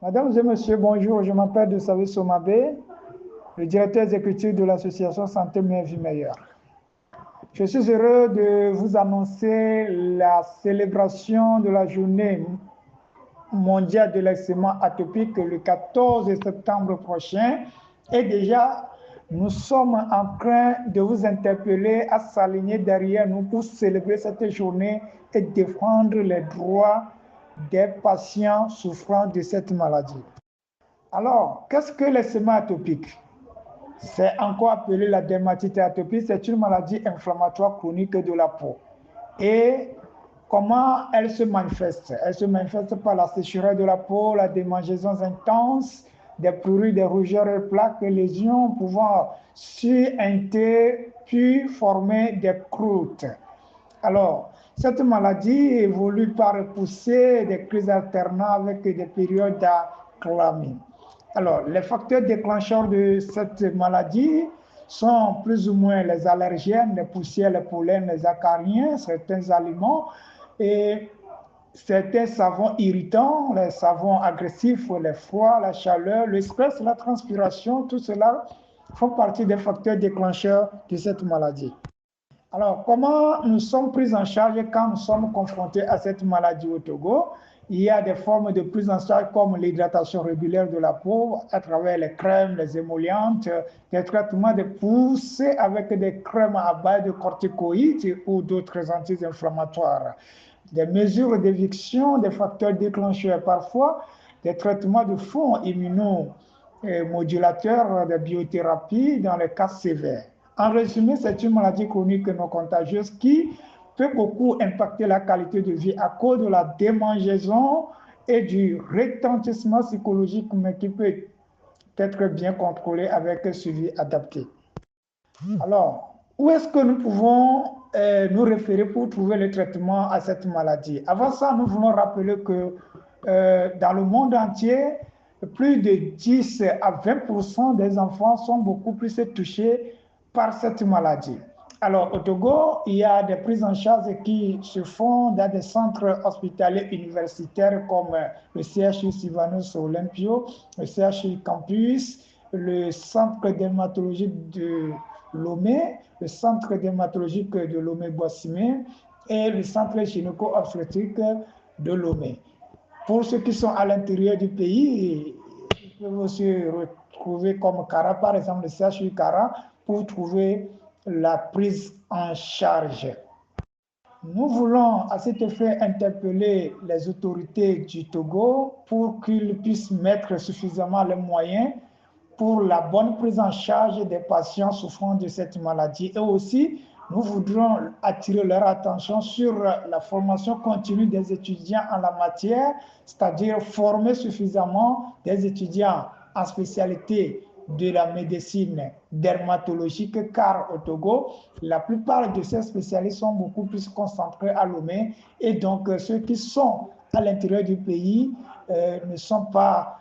Mesdames et messieurs, bonjour. Je m'appelle Desavé Somabé, le directeur exécutif de l'association Santé Mieux Vie Meilleure. Je suis heureux de vous annoncer la célébration de la journée mondiale de l'eczéma atopique le 14 septembre prochain. Et déjà, nous sommes en train de vous interpeller à s'aligner derrière nous pour célébrer cette journée et défendre les droits des patients souffrant de cette maladie. Alors, qu'est-ce que l'eczéma atopique? C'est encore appelé la dermatite atopique. C'est une maladie inflammatoire chronique de la peau. Et comment elle se manifeste? Elle se manifeste par la sécheresse de la peau, la démangeaison intense, des prurites, des rougeurs et plaques, lésions pouvant suinter puis former des croûtes. Alors, cette maladie évolue par poussée des crises alternant avec des périodes d'accalmie. Alors, les facteurs déclencheurs de cette maladie sont plus ou moins les allergènes, les poussières, les pollens, les acariens, certains aliments et certains savons irritants, les savons agressifs, les froids, la chaleur, le stress, la transpiration, tout cela font partie des facteurs déclencheurs de cette maladie. Alors, comment nous sommes pris en charge quand nous sommes confrontés à cette maladie au Togo? Il y a des formes de prise en charge comme l'hydratation régulière de la peau à travers les crèmes, les émollientes, des traitements de poussée avec des crèmes à base de corticoïdes ou d'autres anti-inflammatoires, des mesures d'éviction des facteurs déclencheurs parfois, des traitements de fond immunomodulateurs, de biothérapie dans les cas sévères. En résumé, c'est une maladie chronique non contagieuse qui peut beaucoup impacter la qualité de vie à cause de la démangeaison et du retentissement psychologique, mais qui peut être bien contrôlé avec un suivi adapté. Alors, où est-ce que nous pouvons nous référer pour trouver le traitement à cette maladie? Avant ça, nous voulons rappeler que dans le monde entier, plus de 10 à 20% des enfants sont beaucoup plus touchés par cette maladie. Alors, au Togo, il y a des prises en charge qui se font dans des centres hospitaliers universitaires comme le CHU Sylvanus Olympio, le CHU Campus, le centre dermatologique de Lomé, le centre dermatologique de Lomé-Boissimé et le centre gynéco-obstétrique de Lomé. Pour ceux qui sont à l'intérieur du pays, ils peuvent aussi retrouver comme Kara, par exemple, le CHU Kara, pour trouver la prise en charge. Nous voulons à cet effet interpeller les autorités du Togo pour qu'ils puissent mettre suffisamment les moyens pour la bonne prise en charge des patients souffrant de cette maladie. Et aussi, nous voudrons attirer leur attention sur la formation continue des étudiants en la matière, c'est-à-dire former suffisamment des étudiants en spécialité de la médecine dermatologique, car au Togo, la plupart de ces spécialistes sont beaucoup plus concentrés à Lomé, et donc ceux qui sont à l'intérieur du pays ne sont pas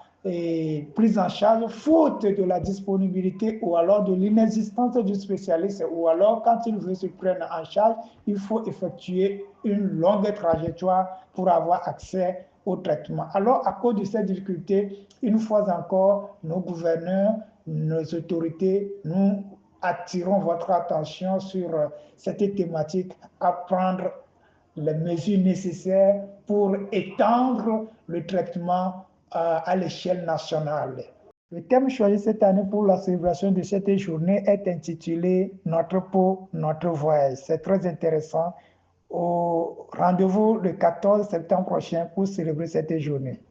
prise en charge faute de la disponibilité ou alors de l'inexistence du spécialiste, ou alors quand il veut se prendre en charge, il faut effectuer une longue trajectoire pour avoir accès au traitement. Alors, à cause de ces difficultés, une fois encore, nos gouverneurs, nos autorités, nous attirons votre attention sur cette thématique, à prendre les mesures nécessaires pour étendre le traitement à l'échelle nationale. Le thème choisi cette année pour la célébration de cette journée est intitulé Notre peau, notre voyage. C'est très intéressant. Au rendez-vous le 14 septembre prochain pour célébrer cette journée.